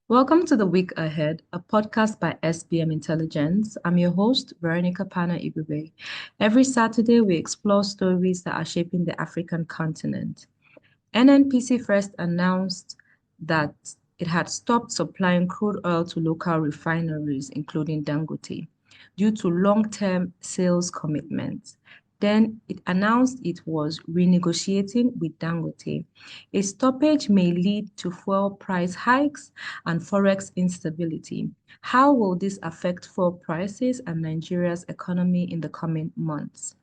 Welcome to the Week Ahead, a podcast by SBM Intelligence. I'm your host, Veronica Pana Igube. Every Saturday, we explore stories that are shaping the African continent. NNPC first announced that it had stopped supplying crude oil to local refineries, including Dangote, due to long-term sales commitments. Then it announced it was renegotiating with Dangote. A stoppage may lead to fuel price hikes and forex instability. How will this affect fuel prices and Nigeria's economy in the coming months?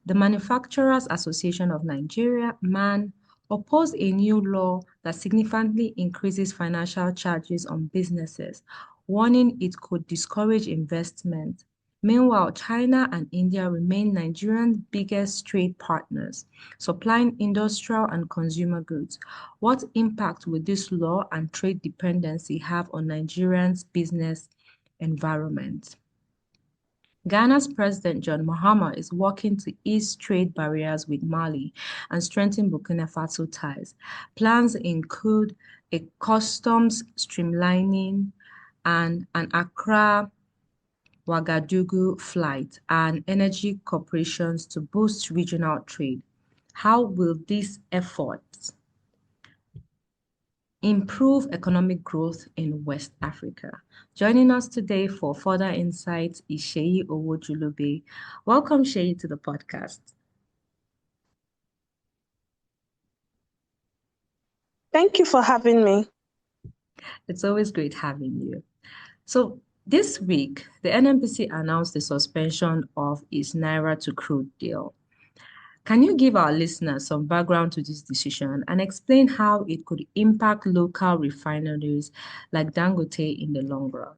The Manufacturers Association of Nigeria, MAN, opposed a new law that significantly increases financial charges on businesses, warning it could discourage investment. Meanwhile, China and India remain Nigeria's biggest trade partners, supplying industrial and consumer goods. What impact will this law and trade dependency have on Nigerians' business environment? Ghana's President John Mahama is working to ease trade barriers with Mali and strengthen Burkina Faso ties. Plans include a customs streamlining and an Accra Ouagadougou flight and energy corporations to boost regional trade. How will these efforts improve economic growth in West Africa? Joining us today for further insights is Seyi Owojulube. Welcome, Seyi, to the podcast. Thank you for having me. It's always great having you. So this week, the NNPC announced the suspension of its Naira to crude deal. Can you give our listeners some background to this decision and explain how it could impact local refineries like Dangote in the long run?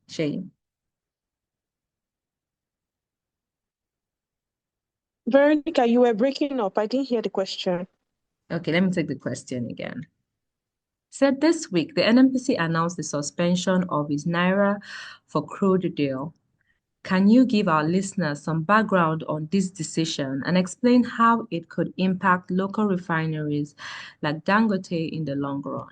Seyi. Veronica, you were breaking up. I didn't hear the question. Okay, let me take the question again. Said this week, the NNPC announced the suspension of its Naira for crude deal. Can you give our listeners some background on this decision and explain how it could impact local refineries like Dangote in the long run?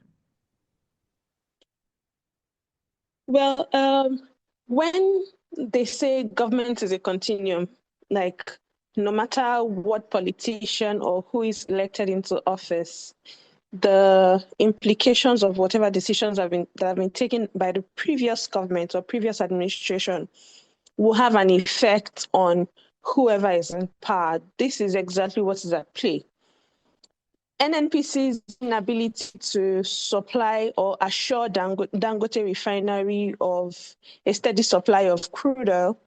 Well, when they say government is a continuum, like no matter what politician or who is elected into office, the implications of whatever decisions that have been taken by the previous government or previous administration will have an effect on whoever is in power. This is exactly what is at play. NNPC's inability to supply or assure Dangote refinery of a steady supply of crude oil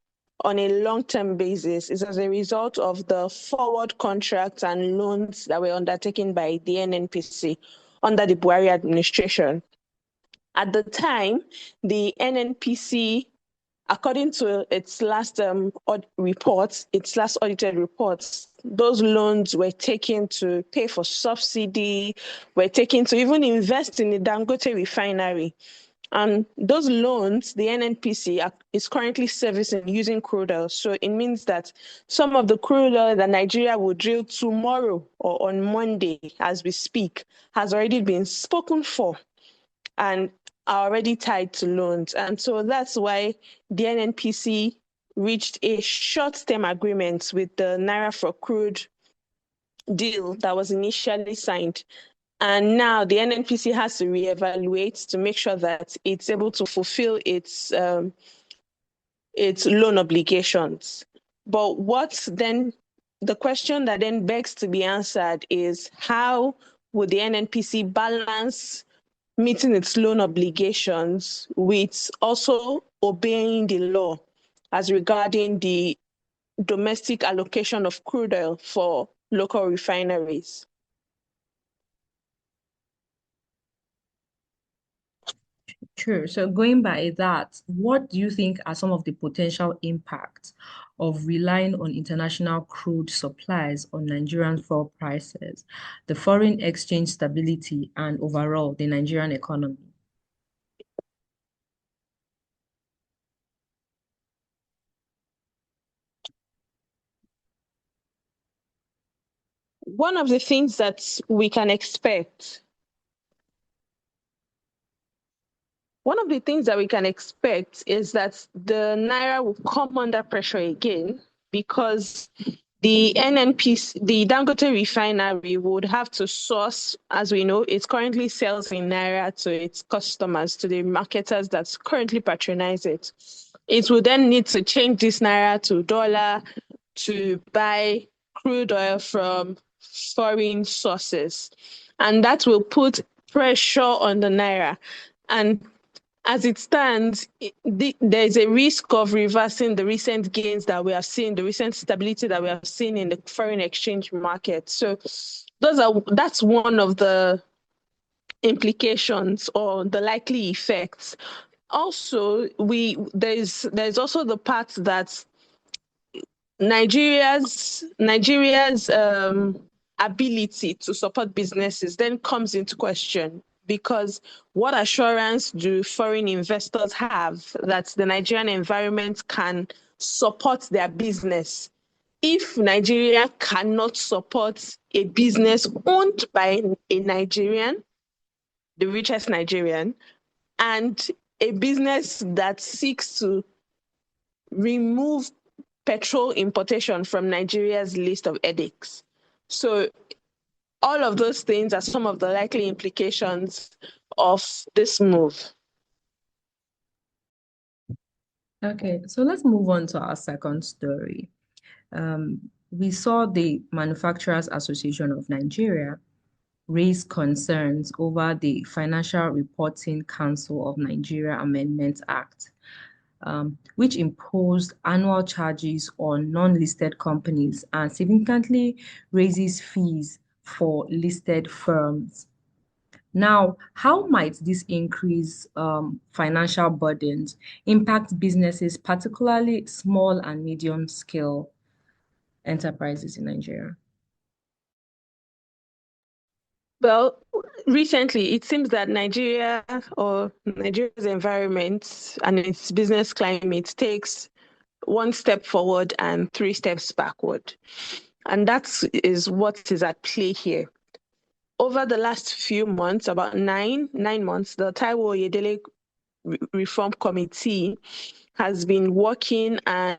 on a long-term basis is as a result of the forward contracts and loans that were undertaken by the NNPC under the Buhari administration. At the time, the NNPC, according to its last audited reports, those loans were taken to pay for subsidy, were taken to even invest in the Dangote refinery. And those loans, the NNPC is currently servicing using crude oil. So it means that some of the crude oil that Nigeria will drill tomorrow or on Monday, as we speak, has already been spoken for and are already tied to loans. And so that's why the NNPC reached a short-term agreement with the Naira for crude deal that was initially signed. And now the NNPC has to reevaluate to make sure that it's able to fulfill its loan obligations. But the question that then begs to be answered is, how would the NNPC balance meeting its loan obligations with also obeying the law as regarding the domestic allocation of crude oil for local refineries? True. So going by that, what do you think are some of the potential impacts of relying on international crude supplies on Nigerian fuel prices, the foreign exchange stability, and overall the Nigerian economy? one of the things that we can expect is that the Naira will come under pressure again because the NNPC, the Dangote refinery would have to source, as we know, it currently sells in Naira to its customers, to the marketers that currently patronize it. It will then need to change this Naira to dollar to buy crude oil from foreign sources. And that will put pressure on the Naira. And as it stands, there is a risk of reversing the recent gains that we have seen, the recent stability that we have seen in the foreign exchange market. So that's one of the implications or the likely effects. Also, there's also the part that Nigeria's ability to support businesses then comes into question, because what assurance do foreign investors have that the Nigerian environment can support their business if Nigeria cannot support a business owned by a Nigerian, the richest Nigerian, and a business that seeks to remove petrol importation from Nigeria's list of headaches? So all of those things are some of the likely implications of this move. Okay, so let's move on to our second story. We saw the Manufacturers Association of Nigeria raise concerns over the Financial Reporting Council of Nigeria Amendment Act, which imposed annual charges on non-listed companies and significantly raises fees for listed firms. Now, how might this increase financial burdens impact businesses, particularly small and medium scale enterprises in Nigeria? Well, recently it seems that Nigeria or Nigeria's environment and its business climate takes one step forward and three steps backward. And that is what is at play here. Over the last few months, about nine months, the Taiwo Oyedele Reform Committee has been working, and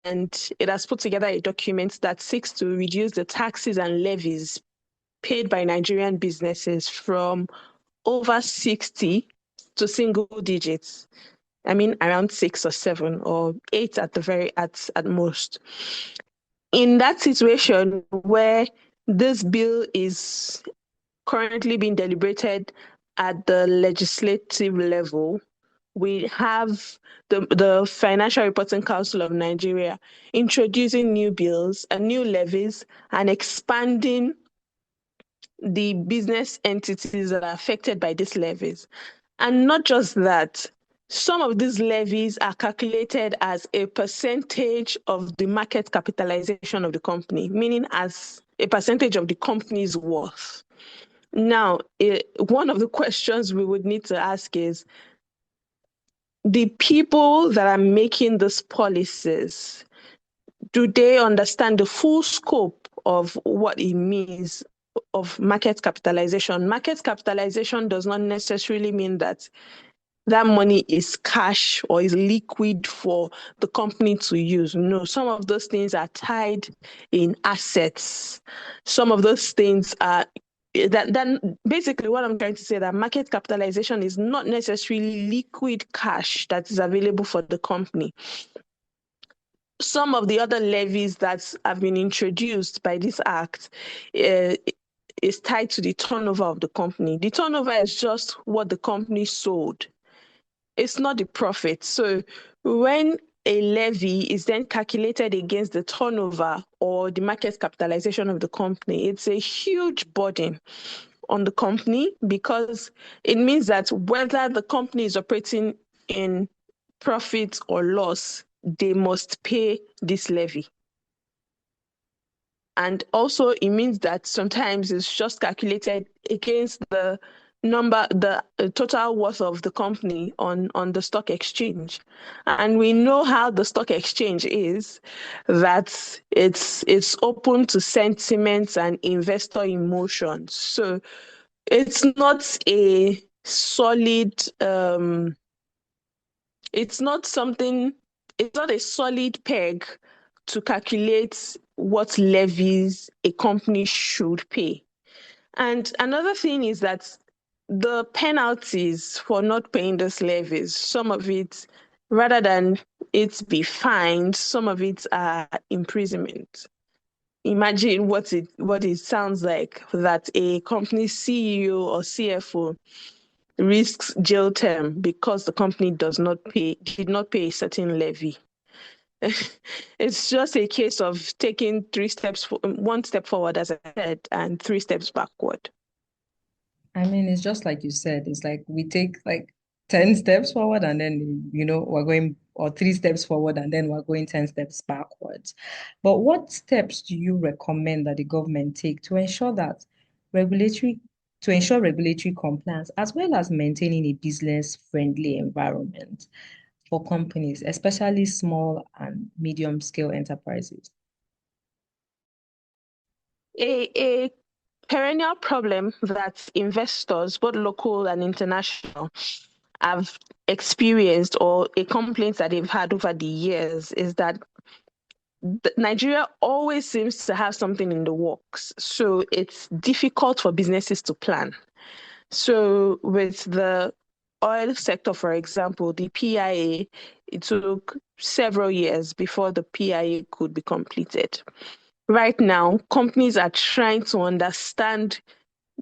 it has put together a document that seeks to reduce the taxes and levies paid by Nigerian businesses from over 60 to single digits. I mean, around 6 or 7 or 8 at most. In that situation where this bill is currently being deliberated at the legislative level, we have the Financial Reporting Council of Nigeria introducing new bills and new levies and expanding the business entities that are affected by these levies. And not just that, some of these levies are calculated as a percentage of the market capitalization of the company, meaning as a percentage of the company's worth. Now, one of the questions we would need to ask is, the people that are making these policies, do they understand the full scope of what it means of market capitalization? Market capitalization does not necessarily mean that money is cash or is liquid for the company to use. No, some of those things are tied in assets. Some of those things are then basically what I'm trying to say, that market capitalization is not necessarily liquid cash that is available for the company. Some of the other levies that have been introduced by this act is tied to the turnover of the company. The turnover is just what the company sold. It's not the profit. So when a levy is then calculated against the turnover or the market capitalization of the company, it's a huge burden on the company, because it means that whether the company is operating in profit or loss, they must pay this levy. And also it means that sometimes it's just calculated against the the total worth of the company on the stock exchange. And we know how the stock exchange is, that it's open to sentiments and investor emotions. So it's not a solid it's not something it's not a solid peg to calculate what levies a company should pay. And another thing is that the penalties for not paying those levies, some of it, rather than it be fined, some of it are imprisonment. Imagine what it sounds like that a company CEO or CFO risks jail term because the company did not pay a certain levy. It's just a case of taking one step forward, as I said, and 3 steps backward. I mean, it's just like you said, it's like we take like 10 steps forward and then, we're going, or 3 steps forward and then we're going 10 steps backwards. But what steps do you recommend that the government take to ensure regulatory, regulatory compliance as well as maintaining a business-friendly environment for companies, especially small and medium-scale enterprises? A perennial problem that investors, both local and international, have experienced, or a complaint that they've had over the years, is that Nigeria always seems to have something in the works. So it's difficult for businesses to plan. So with the oil sector, for example, the PIA, it took several years before the PIA could be completed. Right now, companies are trying to understand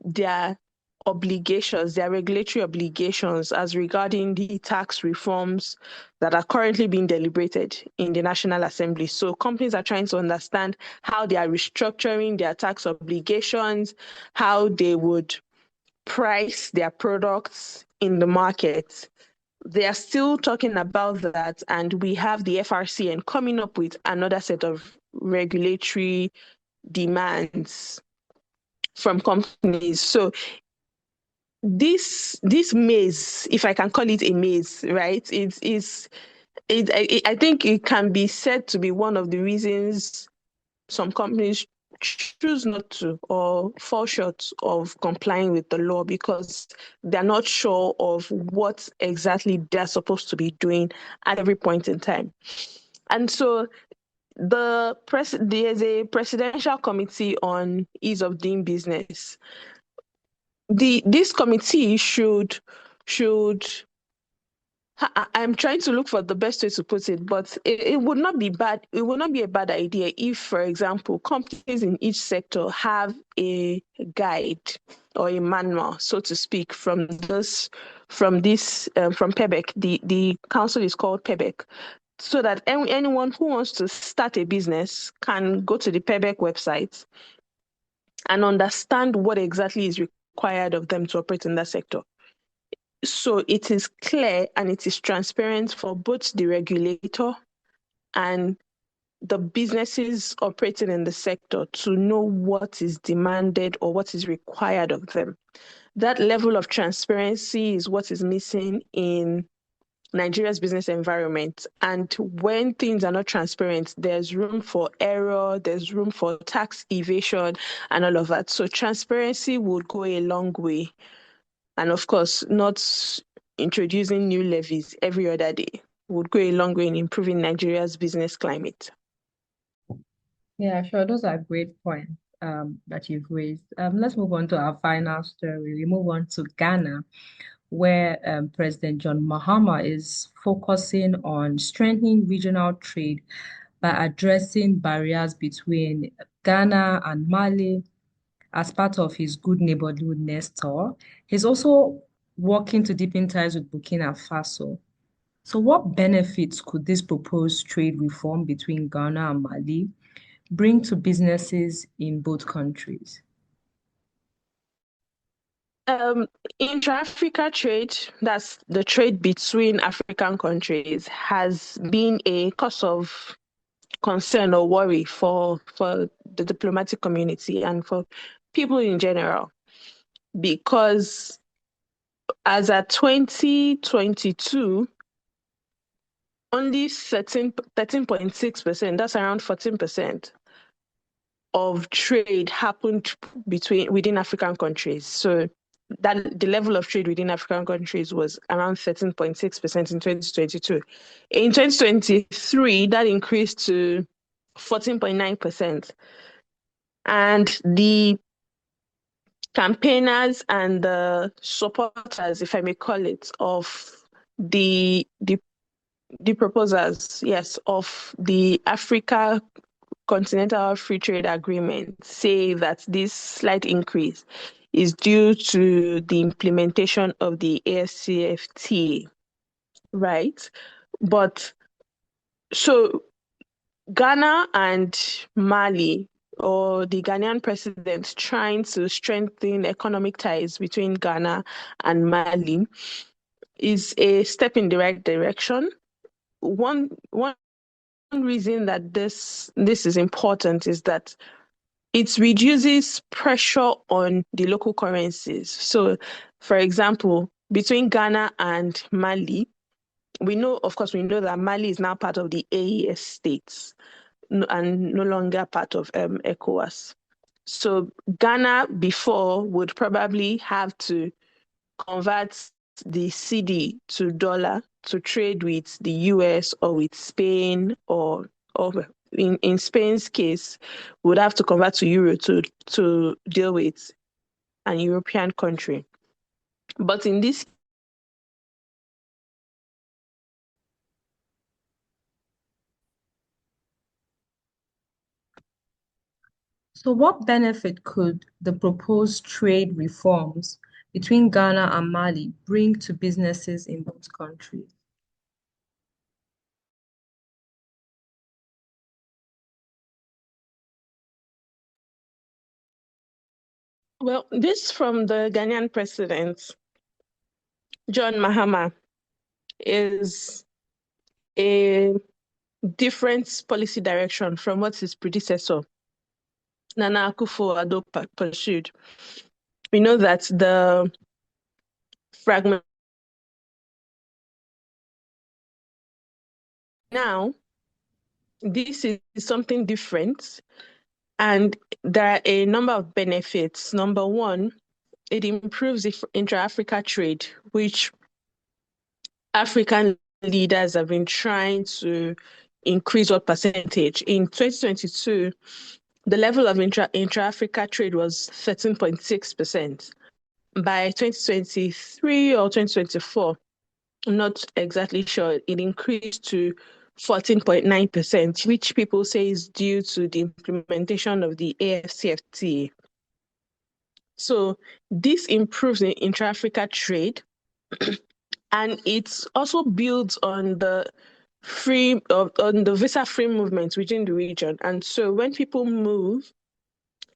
their obligations, their regulatory obligations as regarding the tax reforms that are currently being deliberated in the National Assembly. So companies are trying to understand how they are restructuring their tax obligations, how they would price their products in the market. They are still talking about that, and we have the FRCN coming up with another set of regulatory demands from companies. So this maze, if I can call it a maze, right? I think it can be said to be one of the reasons some companies choose not to or fall short of complying with the law, because they're not sure of what exactly they're supposed to be doing at every point in time. And so there's a presidential committee on ease of doing business. This committee I'm trying to look for the best way to put it, but it would not be bad. It would not be a bad idea if, for example, companies in each sector have a guide or a manual, so to speak, from PEBEC. The council is called PEBEC, so that anyone who wants to start a business can go to the PEBEC website and understand what exactly is required of them to operate in that sector. So it is clear and it is transparent for both the regulator and the businesses operating in the sector to know what is demanded or what is required of them. That level of transparency is what is missing in Nigeria's business environment. And when things are not transparent, there's room for error, there's room for tax evasion and all of that. So transparency would go a long way. And of course, not introducing new levies every other day would go a long way in improving Nigeria's business climate. Yeah, sure. Those are great points that you've raised. Let's move on to our final story. We move on to Ghana, where President John Mahama is focusing on strengthening regional trade by addressing barriers between Ghana and Mali as part of his Good Neighborhoodness tour. He's also working to deepen ties with Burkina Faso. So, what benefits could this proposed trade reform between Ghana and Mali bring to businesses in both countries? Intra-Africa trade, that's the trade between African countries, has been a cause of concern or worry for the diplomatic community and for people in general, because as at 2022, only 13.6%, that's around 14%, of trade happened within African countries. So that the level of trade within African countries was around 13.6% in 2022. In 2023, that increased to 14.9%. And the campaigners and the supporters, if I may call it, of the proposers, yes, of the Africa Continental Free Trade Agreement say that this slight increase is due to the implementation of the AFCFTA, right? But so Ghana and Mali, or the Ghanaian president trying to strengthen economic ties between Ghana and Mali, is a step in the right direction. One reason that this is important is that it reduces pressure on the local currencies. So, for example, between Ghana and Mali, we know that Mali is now part of the AES states and no longer part of ECOWAS. So Ghana before would probably have to convert the cedi to dollar to trade with the US or with Spain, or in Spain's case, would have to convert to euro to deal with an European country. But in this So what benefit could the proposed trade reforms between Ghana and Mali bring to businesses in both countries? Well, this from the Ghanaian president, John Mahama, is a different policy direction from what his predecessor, Nana Akufo-Addo, pursued. We know that the fragment now, this is something different, and there are a number of benefits. Number one, it improves intra-Africa trade, which African leaders have been trying to increase what percentage. In 2022, the level of intra-Africa trade was 13.6%. By 2023 or 2024, I'm not exactly sure, it increased to 14.9%, which people say is due to the implementation of the AFCFTA. So this improves the intra-Africa trade, and it also builds on the visa-free movement within the region. And so when people move,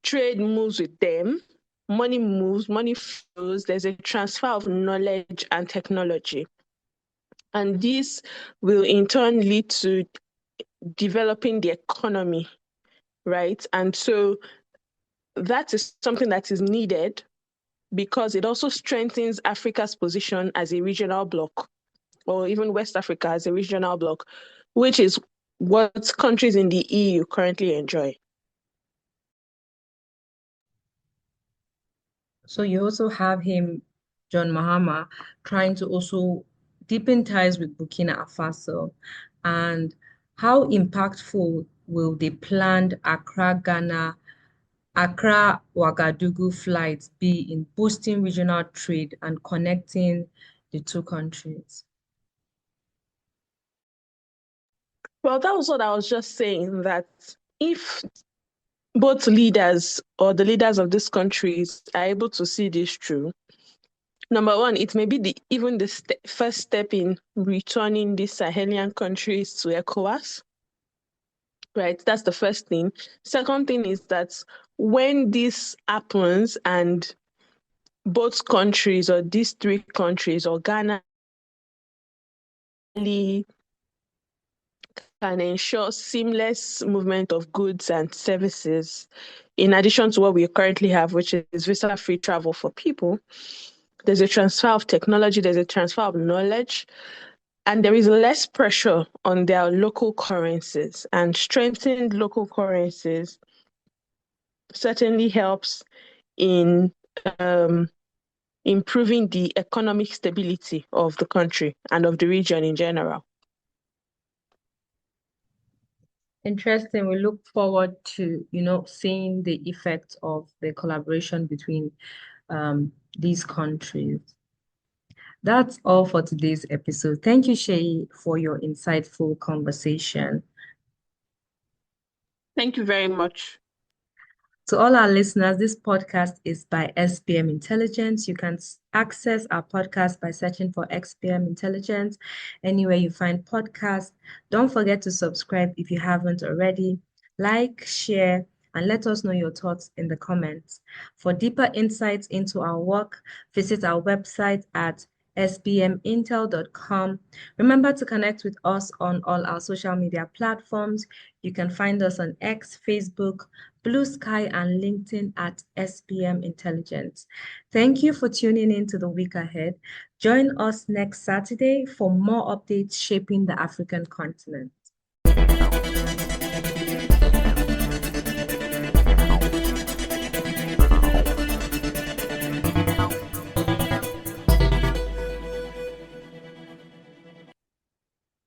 trade moves with them, money moves, money flows, there's a transfer of knowledge and technology. And this will in turn lead to developing the economy, right? And so that is something that is needed because it also strengthens Africa's position as a regional bloc, or even West Africa as a regional bloc, which is what countries in the EU currently enjoy. So you also have him, John Mahama, trying to also deepen ties with Burkina Faso. And how impactful will the planned Accra Ouagadougou flights be in boosting regional trade and connecting the two countries? Well, that was what I was just saying, that if both leaders or the leaders of these countries are able to see this through, number one, it may be even the first step in returning these Sahelian countries to ECOWAS. Right, that's the first thing. Second thing is that when this happens and both countries, or these three countries, or Ghana, can ensure seamless movement of goods and services, in addition to what we currently have, which is visa-free travel for people, there's a transfer of technology, there's a transfer of knowledge, and there is less pressure on their local currencies. And strengthened local currencies certainly helps in improving the economic stability of the country and of the region in general. Interesting. We look forward to, seeing the effect of the collaboration between these countries. That's all for today's episode. Thank you, Shay, for your insightful conversation. Thank you very much. To all our listeners, this podcast is by SBM Intelligence. You can access our podcast by searching for XBM Intelligence anywhere you find podcasts. Don't forget to subscribe if you haven't already. Like, share, and let us know your thoughts in the comments. For deeper insights into our work, visit our website at sbmintel.com. Remember to connect with us on all our social media platforms. You can find us on X, Facebook, Blue Sky, and LinkedIn at SBM Intelligence. Thank you for tuning in to the week ahead. Join us next Saturday for more updates shaping the African continent.